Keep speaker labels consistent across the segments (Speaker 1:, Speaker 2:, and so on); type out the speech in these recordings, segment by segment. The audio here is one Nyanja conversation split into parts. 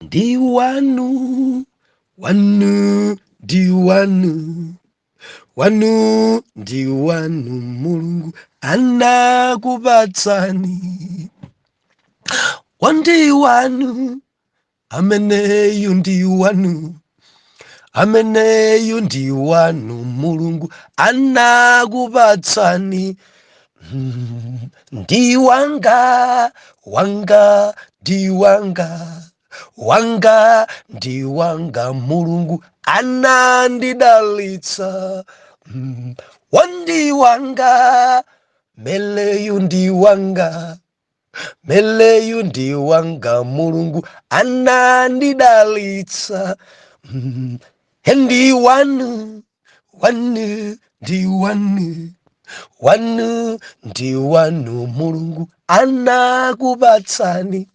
Speaker 1: Ndi wanu, wanu, ndi wanu, wanu, ndi wanu Mulungu anakupatsani. Wandi wanu, ameneyu ndi wanu, ameneyu ndi wanu Mulungu anakupatsani. Ndi wanga, wanga, ndi wanga, wanga, ndi wanga Mulungu anandidalitsa. Wandi wanga, meleyu ndi wanga, meleyu ndi wanga Mulungu anandidalitsa. Ndi wanu, wanu, ndi wanu, wanu, ndi wanu Mulungu anakupatsani.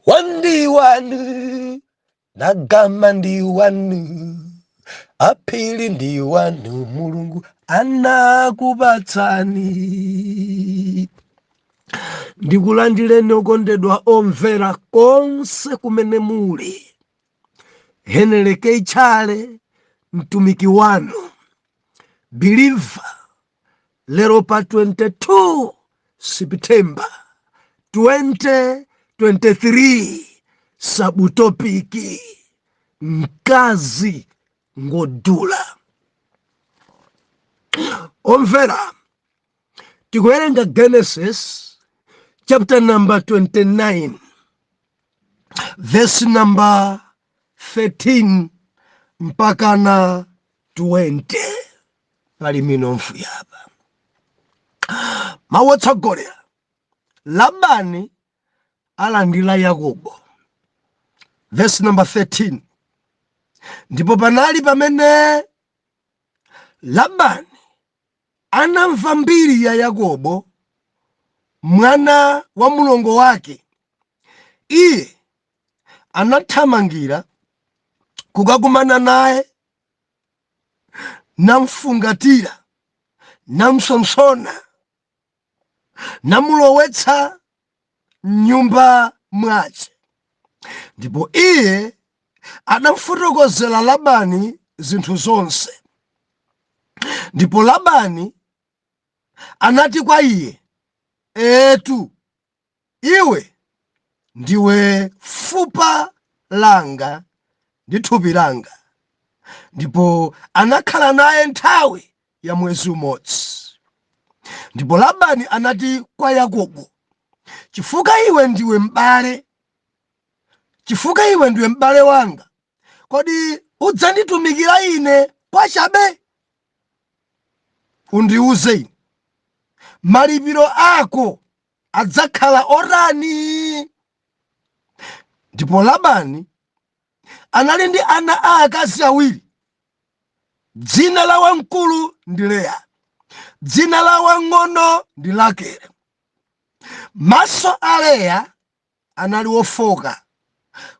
Speaker 1: Wandi wanu, nagama ndi wanu, apili ndi wanu Mulungu anakupatsani. Ndikulandireni okondedwa omvera konse kumene muli. Heneleke ichale mtumiki wanu believer lero pa 22 September 2023 sabutopiki mkazi ngodula. Omvera, tikuwerenga Genesis chapter number 29 verse number 13 mpaka na 20. Pali minomfu yapa mawotsogolera. Labani alandira Yakobo. Verse number 13. Ndipo panali pamene Labani anamva mbiri ya Yakobo mwana wa mlongo wake. Iye anathamangira kukakumana naye, namfungatira, namsonsona, namulowetsa nyumba mwace. Ndipo iye anamufotokozera Labani zinthu zonse. Ndipo Labani anati kwa iye, etu, iwe ndiwe fupa langa ndi thupi langa. Ndipo anakhala naye nthawi ya mwezi umodzi. Ndipo Labani anati kwa Yakobo, chifukwa iwe ndiwe m'bale, chifukwa iwe ndiwe m'bale wanga, kodi udzanditumikira ine pachabe? Undiuze ine, malipiro ako adzakhala otani? Ndipo Labani anali ndi ana aakazi awiri. Dzina la wamkulu ndi Leya, dzina la wang'ono ndi Rakele. Maso a Leya anali wofoka,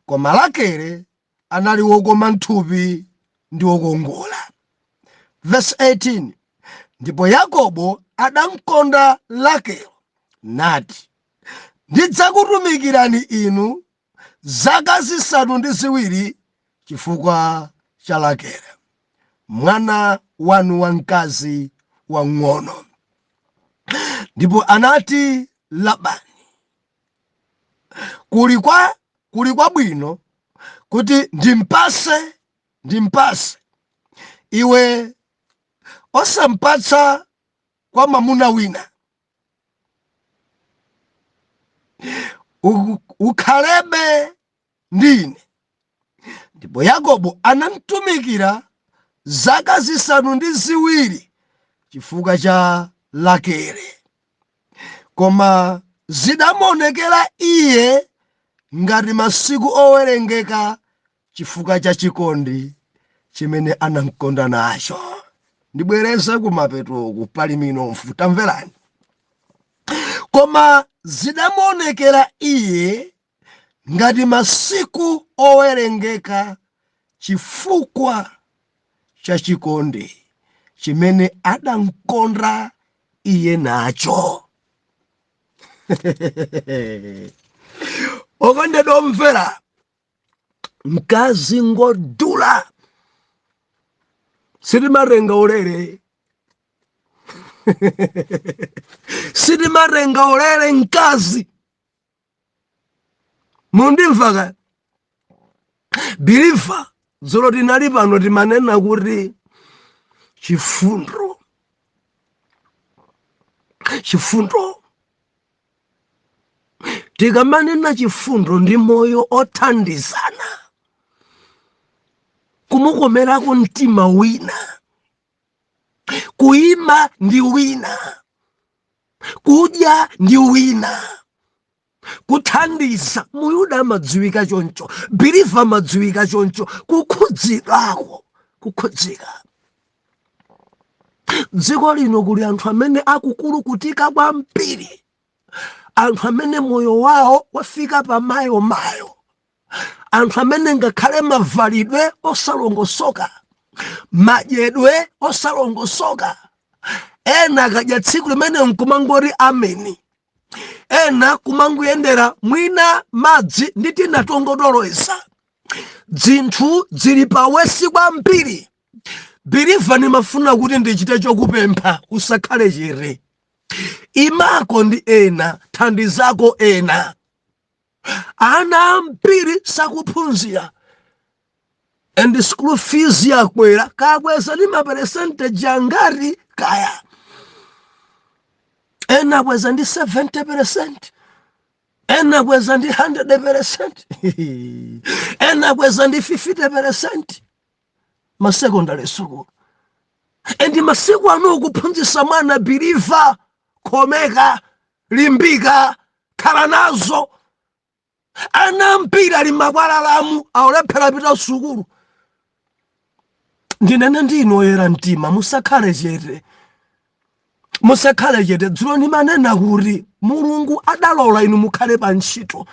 Speaker 1: koma Rakele anali wokoma nthupi ndi wokongola. Verse 18. Ndipo Yakobo adamkonda Rakele nati, ndidzakutumikirani inu zaka zisanu ndi ziwiri chifukwa cha Rakele, mwana wanu wamkazi wang'ono. Ndipo anati Labani, kuli kwabwino kuti ndimpase iwe osampatsa kwa mwamuna wina. Ukhalebe ndine. Ndipo Yakobo anamutumikira zaka zisanu ndi ziwiri chifukwa cha Rakele, koma zidamuonekera iye ngati masiku owerengeka chifukwa cha chikondi chimene anamkonda nacho. Ndibwereza kumapeto pali minomfu, tamverani. Koma zidamuonekera iye ngati masiku owerengeka chifukwa cha chikondi chimene adamkonda iye nacho. Okondedwa omvera, mkazi ngodula sitimarenga ulere sitimarenga ulere mkazi mundimva biliva dzolo tinali pano timanena kuti chifundo tikamanena chifundo ndi moyo othandizana kumukomerako mtima wina kuima ndi wina kudya ndi wina kuthandiza muyuda amadziwika choncho biliva amadziwika choncho kukhudzika dziko lino kuli anthu amene akukulukutika kwambiri anthu amene moyo wawo wafika pa mayo anthu amene ngakhale mavalidwe osalongosoka madyedwe osalongosoka ena akadya tsiku limene nkumangoti ameni ena kumangoyendera mwina madzi ndi tinatongodoloza dzinthu zili pawesi kwambiri biliva nimafuna kuti ndichite chokupempha usakhale chete imako ndi ena thandizako ena ana ambiri sakuphunzira and school fees yakwera kakweza ndi maperesente angati kaya ena kweza ndi 70%, ena kweza ndi 100%, ena kweza ndi 50% masecondary school. Endi masiku ano kuphunzitsa mwana biliva komeka limbika khala nazo ana mpira limakwalalamu aulephera pita sukulu. Ndinene ndinu oyera mtima musakhale chete dzulo ndimanena kuti mulungu adalola inu mukhale pa ntchito.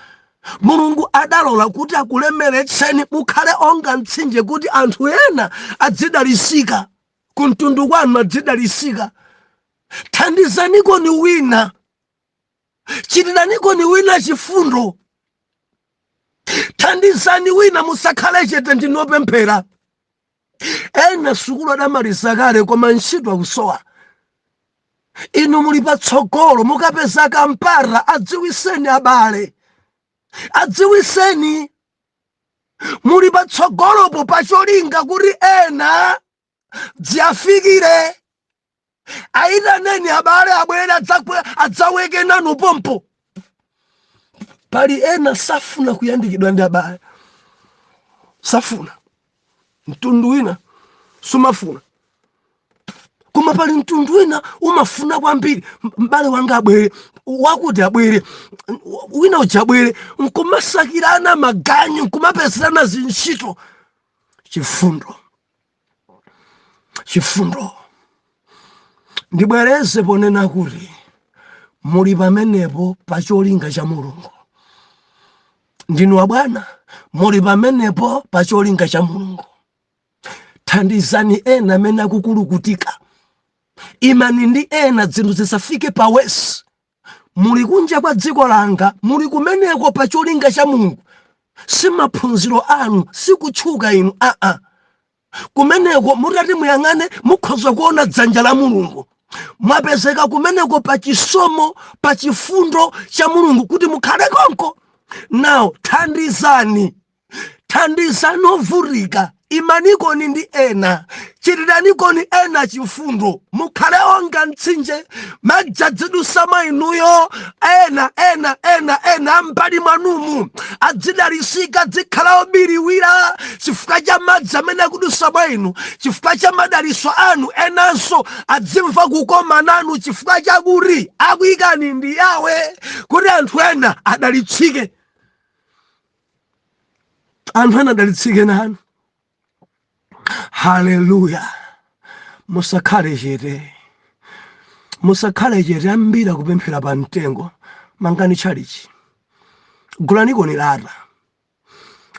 Speaker 1: Mulungu adalola kuti akulemeretseni mukhale onga mtsinje kuti anthu ena adzidalisika kumtundu kwanu adzidalisika. Thandizaniko ni wina, chitirani ni wina chifundo. Thandizani wina musakhale chete ndinopemphera. Ena sukulu adamaliza kale koma ntchito akusowa. Inu muli patsogolo mukapeza kampara adziwiseni abale. Adziwiseni muli patsogolopo pacholinga kuti ena dziafikire. Ayitaneni abale abwera adzaweke nanu pompo. Pali ena safuna kuyandikidwa ndi abale. Safuna. Mtundu wina sumafuna. Koma pali mtundu wina umafuna kwambiri. Mbale wanga abwere, wakuti abwere, wina uja abwere, nkumasakirana maganyu, nkumapezerana zintchito. Chifundo. Ndibwereze ponena kuti muli pamenepo pacholinga cha Mulungu. Ndinu abwana muli pamenepo pacholinga cha Mulungu. Thandizani ena amene akukulukutika. Imani ndi ena zinthu zisafike pawesi. Muli kunja kwa dziko langa muli kumeneko pacholinga cha Mulungu. Si maphunziro anu sikutchuka inu kumeneko mutati muyang'ane mukhoza kuona dzanja la Mulungu. Mwapezeka kumeneko pa chisomo pa chifundo cha Mulungu kuti mukhale konko. Now thandizani ovulika. Imaniko ni ndi ena, chitiraniko ni ena chifundo. Mukhale onga mtsinje madzadzidusa inuyo ena mbali mwanumu adzidalisika dzikhala obiriwira chifukwa cha madzi amene akudusa inu, chifukwa cha madaliso anu. Enanso adzimva kukoma nanu chifukwa cha kuti akuyikani ndi yawe kuti anthu ena adalitsike. Anthu ena adalitsike nanu. Hallelujah. Musakhale chete ambira kupemphera pa mtengo. Mangani chalichi. Gulaniko ni lata.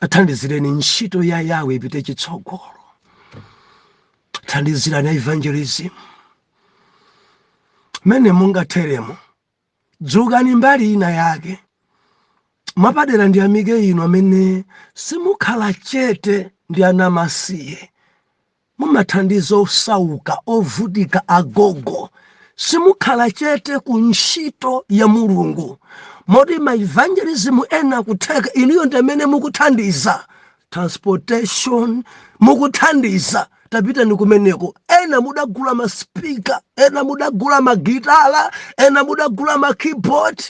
Speaker 1: Athandizireni ntchito ya Yawe ipite chitsogolo. Thandizirani evangelism. Mene mungatheremo. Dzukani mbali ina yake. Mapadera ndi amike ino amene simukhala chete ndi anamasiye. Mumathandiza osauka, ovutika, agogo. Simukhala chete ku ntchito ya Mulungu. Moti ma evangelism ena kutheka iniyo ndi amene mukuthandiza. Transportation mukuthandiza. Tapita ni kumeneko. Ena mudagula ma speaker, ena mudagula magitala, ena mudagula ma keyboard.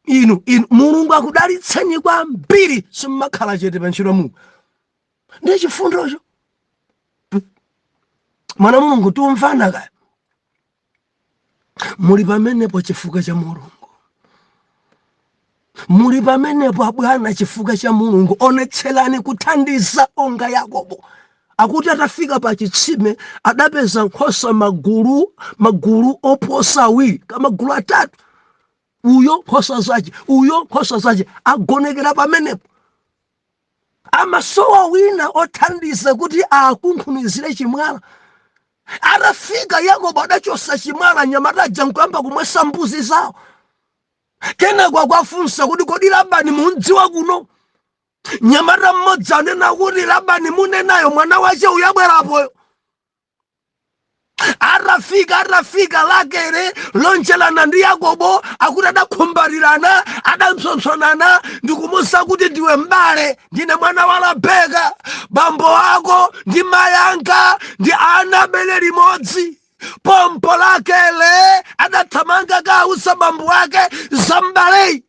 Speaker 1: Inu Mulungu akudalitseni kwambiri simumakhala chete pa ntchito mu. Ndiye chifundocho. Mwana Mulungu tumvana kaya. Muli pamenepo chifukwa cha Mulungu. Muli pamenepo abwana chifukwa cha Mulungu. Onetselani kuthandiza onga Yakobo. Akuti atafika pa chitsime adapeza nkhosa magulu oposa awiri, kama magulu atatu. Uyo nkhosa zache agonekera pamenepo. Amasowa wina othandiza kuti akunkhumizire chimwala. Arafika Yakobo adachosa chimwala nyamata aja nkuyamba kumwesa mbuzi zawo. Kenako akwafunsa kuti kodi Labani mundziwa kuno? Nyamata mmodzi anena kuti Labani munenayo mwana wache uyabwerapoyo. Arafika lakere lonchelana ndi Yakobo akuti adakhumbarirana, adamsonsonana ndikumusa kuti ndiwe mbale, ndine mwana wa Labeka, bambo ako ndi mayanga ndi ana bele limodzi. Pompo lakele adathamanga kausa bambo wake zambale.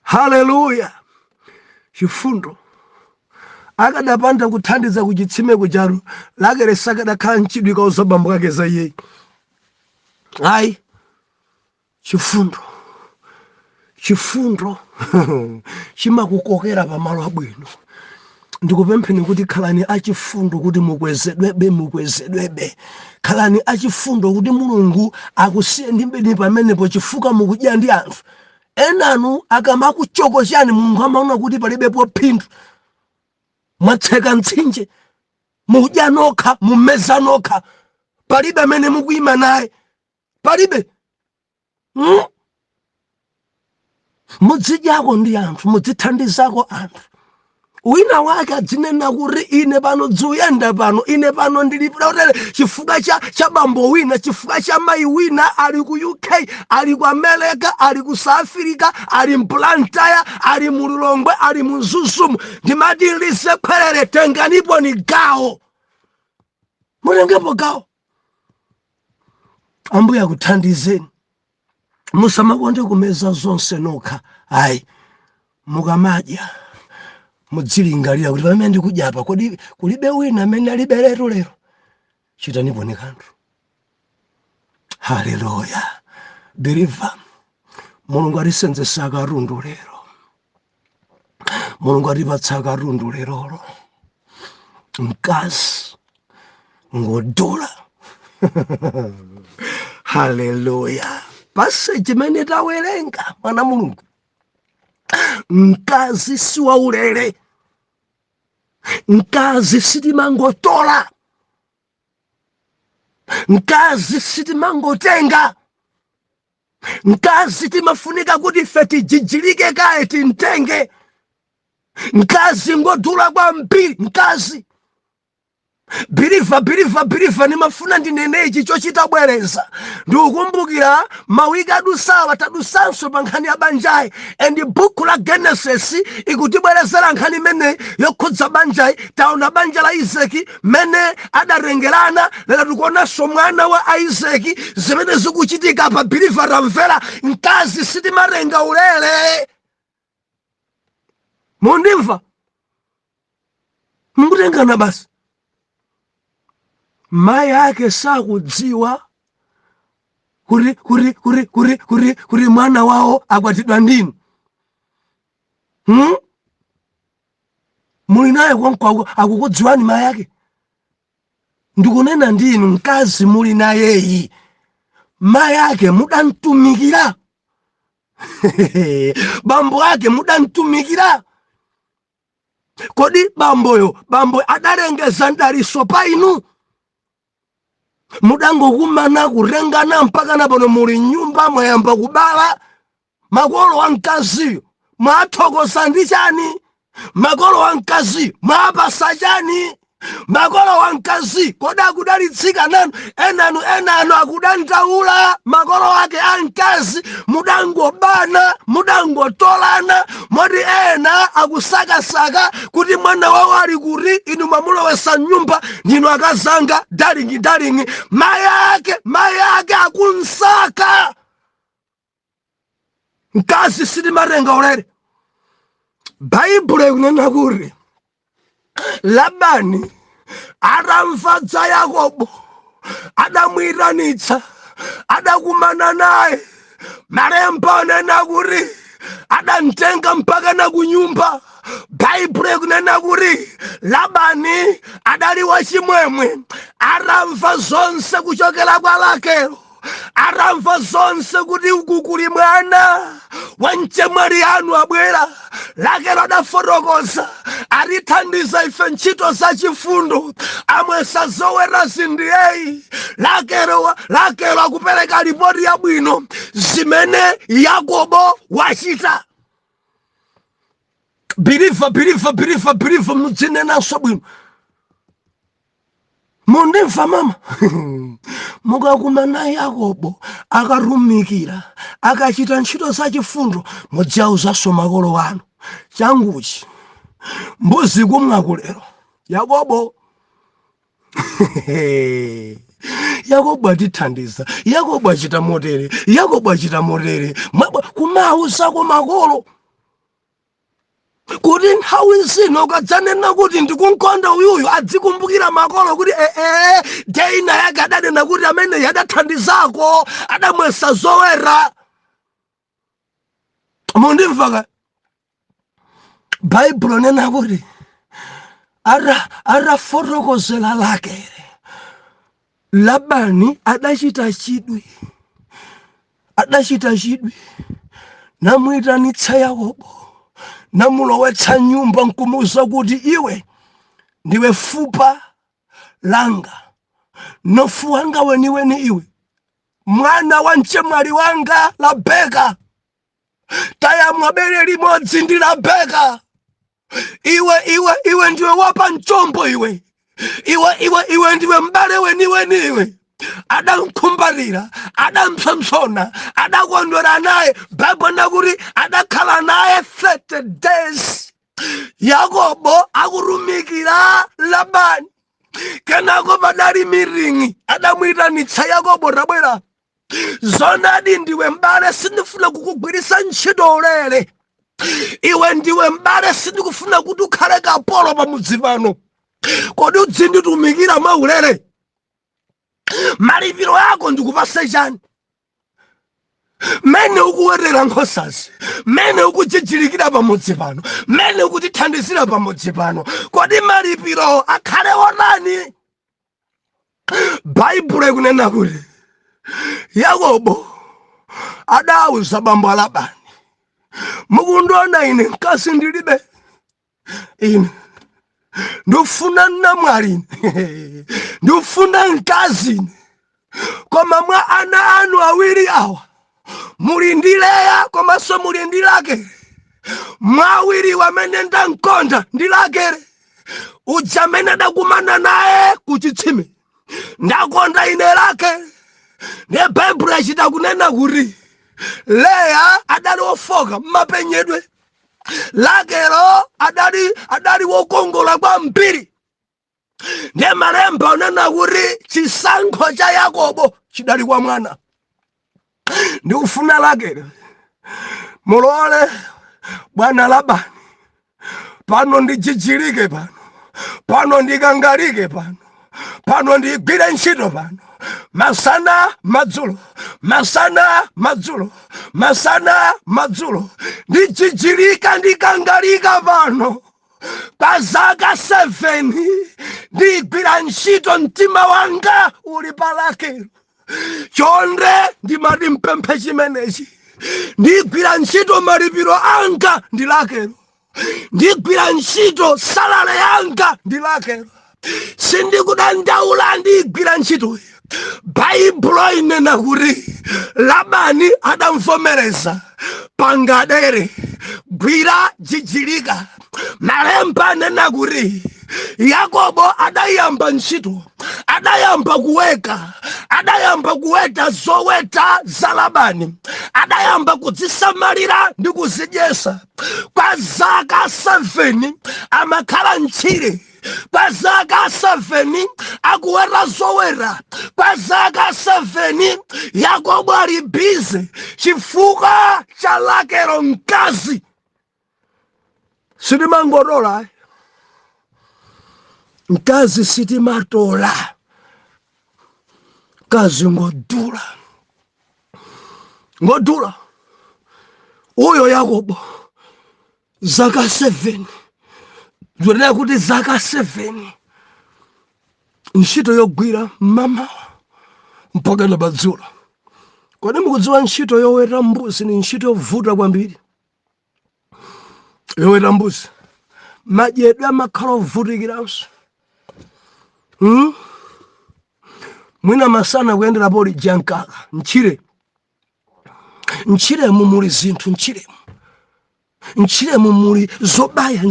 Speaker 1: Haleluya. Chifundo. Akadapanda kuthandiza kuchitsime kucharu lakere sakadakhala nchidwi kausa bambo wake za iye. Ayi. Chifundo chimakukokera pamalo abwino. Ndikupempheni kuti khalani achifundo kuti mukwezedwebe. Khalani achifundo kuti Mulungu akusiye ndi mbeni pamenepo chifukwa mukudya ndi anthu. Enanu akamakuchokochani Mulungu amaona kuti palibepo phindu. Mwatseka mtsinje, mukudya nokha, mumeza nokha. Palibe amene mukuyima naye. Palibe. Mudzidyako ndi anthu, mudzithandizako anthu. Wina wake adzinena kuti ine pano dzuyenda pano, ine pano ndili chifukwa cha bambo wina, chifukwa cha mayi wina ali ku UK, ali ku America, ali ku South Africa, ali Blantyre, ali mu Lilongwe, ali mu Zuzumu. Ndimati lise khwerere tenganipo ni gawo. Mutengepo gawo. Ambuye akuthandizeni. Musamakonde kumeza zonse nokha. Ayi. Mukamadya mudzilingalira kuti pamene ndikudya apa kodi kulibe wina amene alibe lero. Chitanipo ni kanthu. Haleluya. Believer. Mulungu alisenzesa karundu lero. Mulungu alipatsa karundu lerolo. Mkazi ngodula. Haleluya. Passage imene tawerenga mwana Mulungu. Mkazi si waulere. Mkazi sitimangotola. Mkazi sitimangotenga. Mkazi timafunika kuti feti jijilike kae tintenge. Mkazi ngodula kwa mpiri. Mkazi Believer nimafuna ndinenechi chochita bwereza. Ndikukumbukira mawiki adusawa tadusanso pa nkhani ya banjayi. And buku la Genesis ikutibwerezera nkhani mene yokhudza banjayi. Taona banja la Isaki mene adarengerana, lero tikuonanso mwana wa Isaki zimene zikuchitika pa. Believer ramvera, mkazi sitimarenga ulere. Mundimva? Mukutengana basi. Mayi ake sakudziwa kuri mwana wao akwatidwa ndini. Muli naye kwanko akukudziwani mayi ake. Ndikunena ndinu mkazi muli nayeyi. Mayi ake mudantumikira. Bambo ake mudantumikira. Kodi bambo adarengeza ndaliso pa inu. Mudango kumana kurengana mpaka na pano muli nyumba mwayamba kubala. makolo wa mkaziyo mwathokoza ndi chani? Makolo wa mkazi mwapasa chani? Makolo wa mkazi koda kudalitsika nanu enanu akudandaula. Makolo wake a mkazi mudangobana mudangotolana moti ena akusakasaka kuti mwana wawo ali kuti inu mwamulowesa nyumba ndinu akazanga dalingi mayi ake akunsaka. Mkazi sitimatenga ulere. Baibulo ikunena kuti Labani atamva za Yakobo adamuyitanitsa adakumana naye. Malemba anena kuti adantenga mpaka na kunyumba. Baibulo ikunena kuti Labani adali wachimwemwe, atamva zonse kuchokera kwa Rakelo, atamva zonse kuti uku kuli mwana wanchemwali anu abwera. Rakelo adafotokoza atithandiza ife ntchito za chifundo amwesa zoweta zindiyeyi. Rakelo akupereka ripoti yabwino zimene Yakobo wachita. Believe mudzinenanso bwino. Mundimva mama? Mukakumana Yakobo akarumikira akachita ntchito za chifundo mudzauzaso makolo wanu. Changuchi mbuzi kumwakulero Yakobo Yakobo atithandiza, Yakobo achita motere, kumauza kwa makolo kuti nthawi zino ukadzanena kuti ndikunkonda uyuyu adzikumbukira makolo kuti deina yake adanena kuti amene yadathandizako adamwesa zowera. Mundimva? Baibulo nena kuti arafotokozera Rakelo. Labani adachita chidwi namuyitanitsa Yakobo namulowetsa nyumba nkumuza kuti iwe ndiwe fupa langa nofu wanga weniweni, iwe mwana wa mchemwali wanga Labeka, tayamwa bere limodzi ndi Labeka. Iwe ndiwe wapa mchombo, iwe ndiwe mbale weniweni, iwe adamkumbalira adampsomsona adakondwera naye. Baibulo nakuti adakhala naye 30 days. Yakobo akurumikira Labani. Kenako padali miringi adamuyitanitsa Yakobo tabwera. Zonadi ndiwe mbale sindifuna kukugwirisa ntchito ulere. Iwe ndiwe mbale sindikufuna kuti ukhale kapolo pamudzi pano. Kodi udzinditumikira maulere? Malipiro yako ndikupase chani? Mene ukuwerera nkhosazi, mene ukuchichirikira pamudzi pano, mene ukutithandizira pamudzi pano, kodi malipiro akhale otani? Baibulo ikunena kuti Yakobo adauza bambo Labani, mukundiona ine mkazi ndilibe, ine ndifuna namwali, ndifuna mkazi, koma mwa ana anu awiri awa muli ndi Leya komanso muli ndi Rakelo. Mwa awiri wamene ndankonda ndi Rakelo uja amene adakumana naye kuchitsime ndakonda ine Rakelo. Ne Baibulo yachita kunena kuti Leya adali wofoka mmapenyedwe, Rakelo adali wokongola kwambiri. Ne malemba anena kuti chisankho cha Yakobo chidali kwa mwana. Ndikufuna Rakelo mulole bwana Labani pano ndichichirike, pano ndikangalike, pano ndigwire ntchito, masana madzulo ndichichirika ndikangalika pano. Pa zaka 7 ndigwira ntchito, mtima wanga uli pa Rakelo. Chonde ndimati mpemphe chimenechi, ndigwira ntchito malipiro anga ndi Rakelo, ndigwira ntchito salale yanga ndi Rakelo, sindikudandaula ndigwira ntchito. Baibulo inena kuti Labani adamvomereza pangadere gwira jijilika malemba nena kuri Yakobo adayamba ntchito, adayamba kuweta zoweta za Labani, adayamba kuzisamalira ndi kuzidyesa. Kwa zaka 7 amakhala ntchire, kwa zaka 7 akuweta zoweta, kwa zaka 7 Yakobo ali bize chifukwa cha Rakele mkazi. Sitimangolola mkazi, sitimatola mkazi, ngodula uyo Yakobo zaka 7 zionera kuti zaka 7 ntchito yogwira mama mpaka na madzulo. Kodi mukudziwa ntchito yoweta mbuzi ni ntchito yovuta kwambiri? Yoweta mbuzi madyedwe amakhala ovutikiranso. Mwina masana kuyendera poli jankaka ntchiremu muli zinthu, ntchiremu muli zobaya,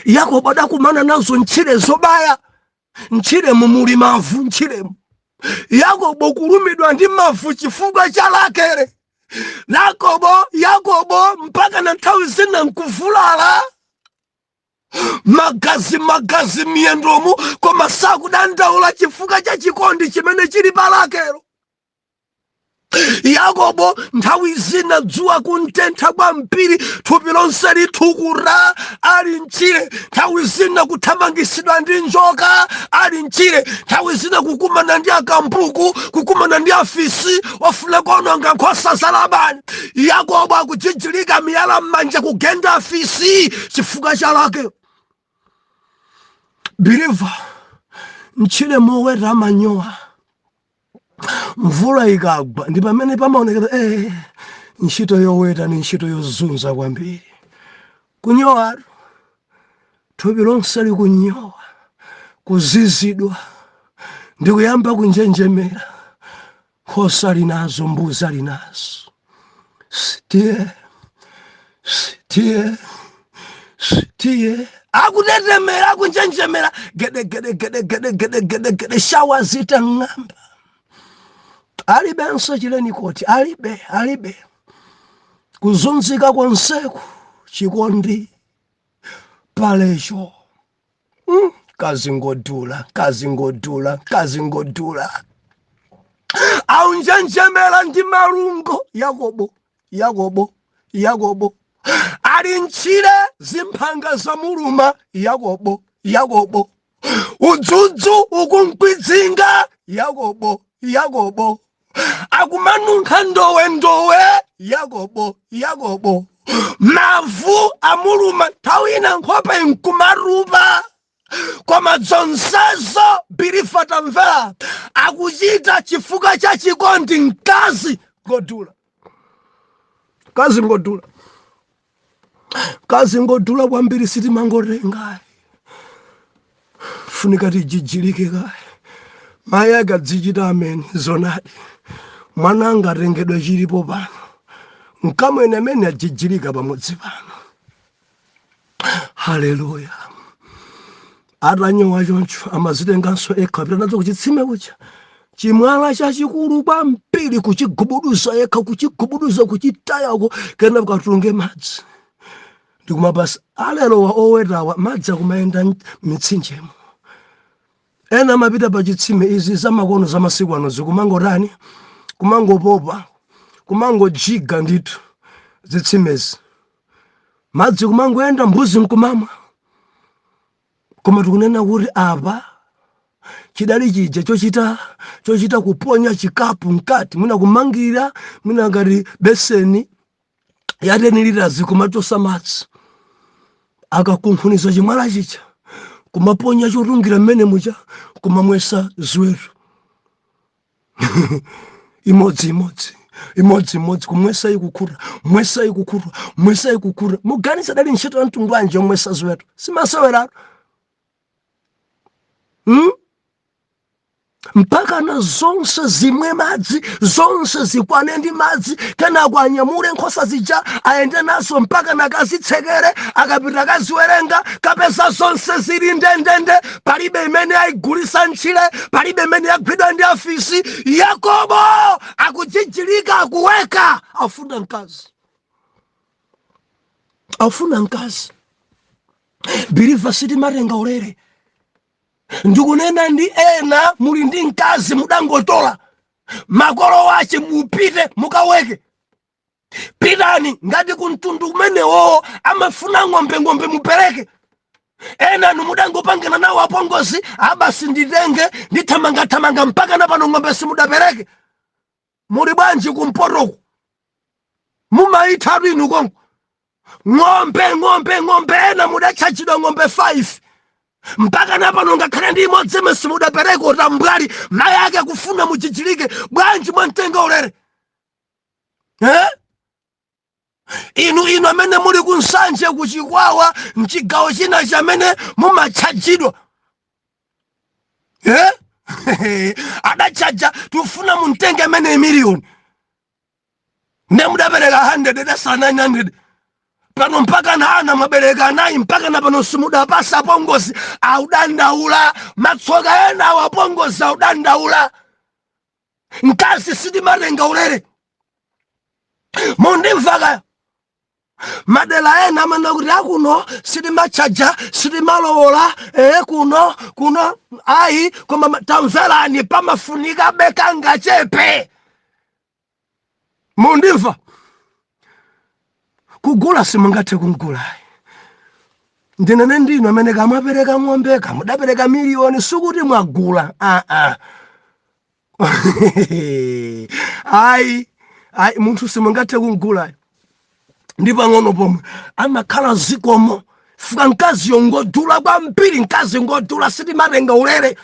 Speaker 1: Yakobo adakumana nazo ntchire zobaya, ntchiremu muli mavu, Yakobo kulumidwa ndi mavu chifukwa cha Rakele. Yakobo mpaka na nthawi zina nkuvulala magazi miyendomu, koma sakudandaula chifukwa cha chikondi chimene chili pa Rakele. Yakobo nthawi zina dzuwa kuntentha kwambiri, thupi lonse litukura, ali ntchire. Nthawi zina kuthamangisidwa ndi njoka, ali ntchire. Nthawi zina kukumana ndi akambuku, kukumana ndi afisi ofuna kuononga nkhosa za Labani. Yakobo akujijilika miyala m'manja kugenda afisi chifukwa cha Rakele. Believer, ntchire moweta manyowa, mvula ikagwa ndi pamene pamaonekera ntchito yoweta ni ntchito yozunza kwambiri. Kunyowa thupi lonse likunyowa, kuzizidwa ndi kuyamba kunjenjemera. Nkhosa linazo, mbuzi alinazo. Sitiye akutetemera, kunjenjemera, gede shawa zita ng'amba. Alibenso chileni koti, alibe kuzunzika konseku chikondi palecho. Kazi ngodula aunjenjemera ndi malungo. Yakobo ali ntchire zimphanga za muluma. Yakobo udzudzu ukumkwidzinga. Yakobo akumanunkha ndowe. Yakobo mavu amuluma, nthawi ina nkhope nkumarupa, koma zonsezo Bilifa tamvera akuchita chifukwa cha chikondi. Mkazi ngodula kwambiri, sitimangotenga, funika tijijilike kaya. Mayi akadzichita amene zonadi, mwana angatengedwe chilipo pano, mkamwene amene ajijilika pamodzi pano. Haleluya. Atanyowa choncho amazitenganso ekha apita nazo kuchitsime kucha, chimwala chachikulu kwambiri, kuchigubuduza ekha, kuchitayako, kena kukatunge madzi. Ndikumabasa alelowa owetawa madzi akumayenda mitsinjemo. Ena mapita pa chitsime izi zamakono za masiku ano zikumangotani, kumangopopa, kumangojiga ndithu zitsimezi. Madzi kumangoenda, mbuzi nkumamwa. Koma tikunena kuti apa chidali chija chochita kuponya chikapu mkati, mwina kumangirira, mwina ngati beseni ya 10 liters kumatosa madzi, akakunkhuniza chimwala chicha, kumaponya chotungira mmene mucha, kumamwesa ziweto. imodzi kumwesa ikukura. Muganiza dali ntchito ya mtundu wanji omwesa ziweto? Simasewera. mpaka na zonse zimwe madzi, zonse zikwane ndi madzi, kenako anyamule nkhosa zija aende nazo mpaka nakazitsekere, akapita kaziwerenga kapeza zonse zili ndendende, palibe imene ayigulisa ntchire, palibe imene yagwidwa ndi afisi. Yakobo akujijilika, akuweka, afuna mkazi, afuna mkazi. Biliva sitimatenga ulere. Ndikunena ndi ena muli ndi mkazi mudangotola, makolo wache mupite mukaweke. Pitani ngati kumtundu kumenewo amafuna ng'ombe mupereke. Ena numudangopangana nawo apongozi, abasi nditenge ndithamanga mpaka na pano ng'ombe simudapereke. Muli bwanji kumpotoku mumaitha linu konko ng'ombe ena mudachachidwa ng'ombe 5 mpaka na pano ngakhale ndi imodzi imene simudapereka. Utambwali mayi ake kufuna muchichilike, bwanji mwantenga ulere? Inu amene muli kunsanje kuchikwawa mchigawo china chamene mumachajidwa, adachaja tufuna muntenge amene miliyoni ne mudapereka 100 dasa 900. Pano mpaka na ana mabereka 9 mpaka na pano simudapasa apongozi audandaula, matsoka ena apongozi audandaula. Mkazi sitimatenga ulere. Mundimvaka madela ena amene kuti akuno sitimachaja sitimalowola, kuno ayi, koma tamverani pamafunika beka ngachepe. Mundimva kugula simungathe kugula. Ndinene ndinu amene kamapereka ng'ombe, kamudapereka miliyoni, sukuti mwagula. Ayi munthu simungathe kugula. Ndi pang'ono pomwe amakhala zikomo, fuka mkazi yongodula kwambiri, mkazi ngodula sitimatenga ulere.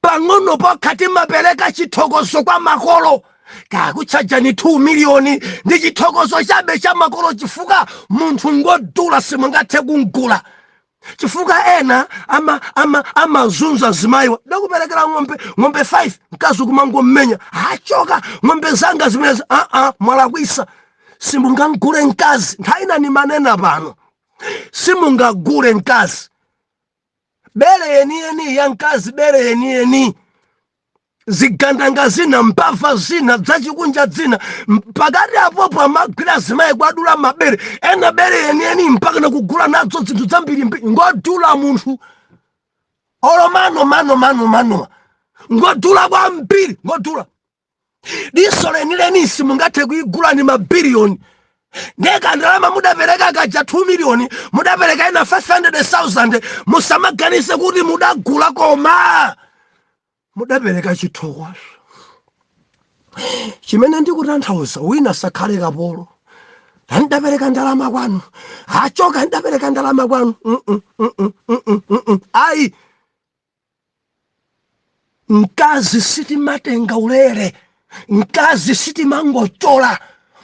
Speaker 1: Pang'ono pokhati mapereka chithokozo kwa makolo, kakuchaja ni 2 miliyoni ndi chithokozo chabe cha makolo, chifuka munthu ngodula simungathe kugula. Chifuka ena amazunza zimayiwa, ndakuperekera ng'ombe 5, mkazi kumangomenya, achoka ng'ombe zanga zimene. Mwalakwisa. Simungagule mkazi. Nthaina ni manena pano, simungagule mkazi. Bere yeni ya mkazi, bere yeni zigandanga zina, mpava zina, zachikunja zina, pakati apopo amagwira zimayi kwadula mabere. Ena bere yeni mpaka na kugula nazo zinthu zambiri ngodula munthu. Olo mano ngodula kwambiri, ngodula. Diso lenileni simungathe kuigula ni mabiliyoni. Neka ndalama mudapereka kaja 2 miliyoni, mudapereka ina 500,000, musamaganise kuti mudagula, koma mudapereka chithokozo. Chimene ndikutanthauza, wina sakhale kapolo. Ndapereka ndalama kwanu, achoka ndapereka ndalama kwanu. Ayi, mkazi sitimatenga ulere, mkazi sitimangotola.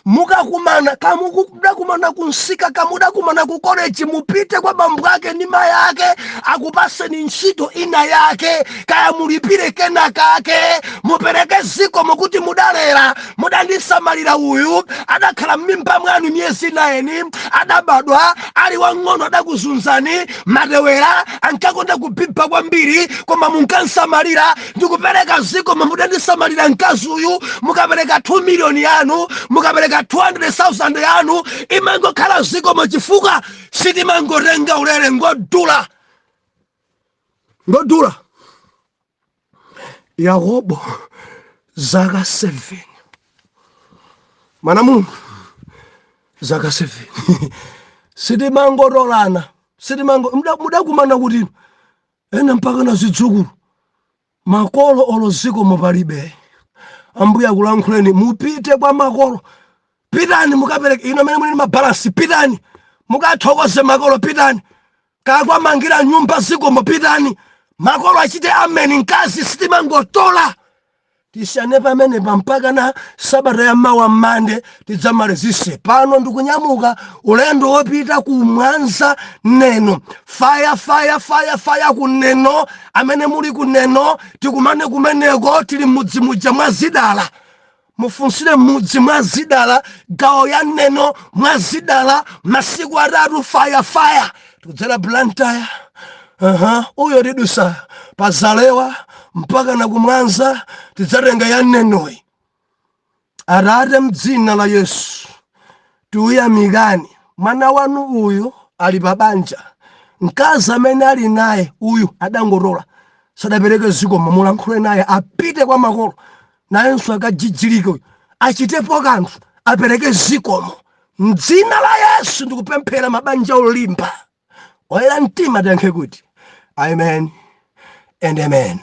Speaker 1: Mukakumana kamudakumana kunsika, kamudakumana ku college, mupite kwa bambu ake ndi mayi ake akupaseni ntchito ina yake, kaya mulipire kena kake, mupereke ziko mukuti mudalera, mudandisamalira uyu, adakhala m'mimba mwanu miyezi 9, adabadwa ali wang'ono, adakuzunzani madewera, ankakonda kubhibha kwambiri, koma munkansamalira. Ndikupereka ziko mudandisamalira mkazi uyu, mukapereka 2 miliyoni yanu, mukapereka 200,000 yanu, imangokhala ziko mochifuka sitimangotenga ulere. Ngodula. Yakobo zaka 7, mwana Mulungu, zaka 7 sitimangotolana, mudakumana kuti ena mpaka na zidzukulu, makolo olo ziko mopalibe. Ambuya kulankhuleni, mupite kwa makolo. Pitani mukapereke. Ino amene muli mabalansi, pitani mukathokoze makolo. Pitani kakwamangira nyumba zikomo, pitani makolo achite ameni. Mkazi sitimangotola. tisane pamenepa mpaka na sabata ya mawa Mande tidzamalizise. Pano ndikunyamuka ulendo wopita ku Mwanza Neno. Fire ku Neno. Amene muli ku Neno tikumane kumeneko, tili mudzi muja mwa Zidala. Mufunsire mudzi mwa Zidala, gawo ya Neno mwa Zidala, masiku 3 fire tikudzera Blantyre. Uyo tidusa pazalewa mpaka na kumwanza tidzatenga ya Nenoyi. Atate mdzina la Yesu tiuyamikani. Mwana wanu uyu ali pabanja, mkazi amene ali naye uyu adangorola, sadapereke zikomo, mulankhule naye apite kwa makolo, nayenso akajijilike uyu achitepo kanthu, apereke zikomo. Mdzina la Yesu ndikupemphera mabanja olimba oyera mtima tiyankhe kuti amen and amen.